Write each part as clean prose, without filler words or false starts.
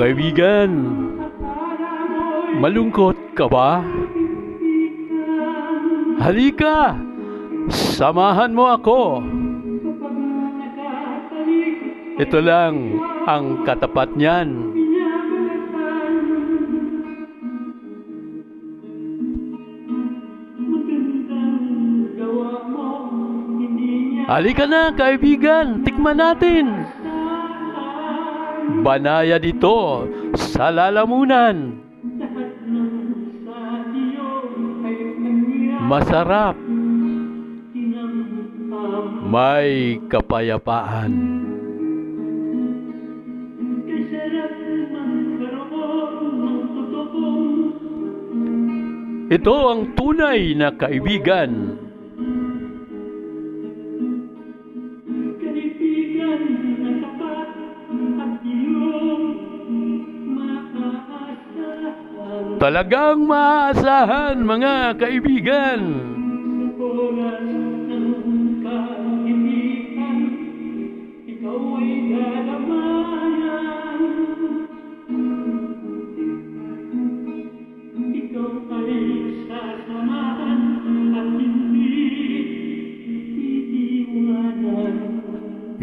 Kaibigan, malungkot ka ba? Halika, samahan mo ako. Ito lang ang katapat niyan. Halika na, kaibigan, tikman natin. Banaya dito sa lalamunan. Masarap. May kapayapaan. Ito ang tunay na kaibigan. Talagang maaasahan, mga kaibigan.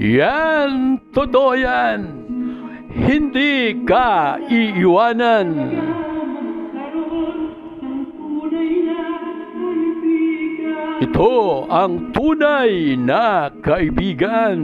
Yan, totoo yan. Hindi ka iiwanan. Ito ang tunay na kaibigan.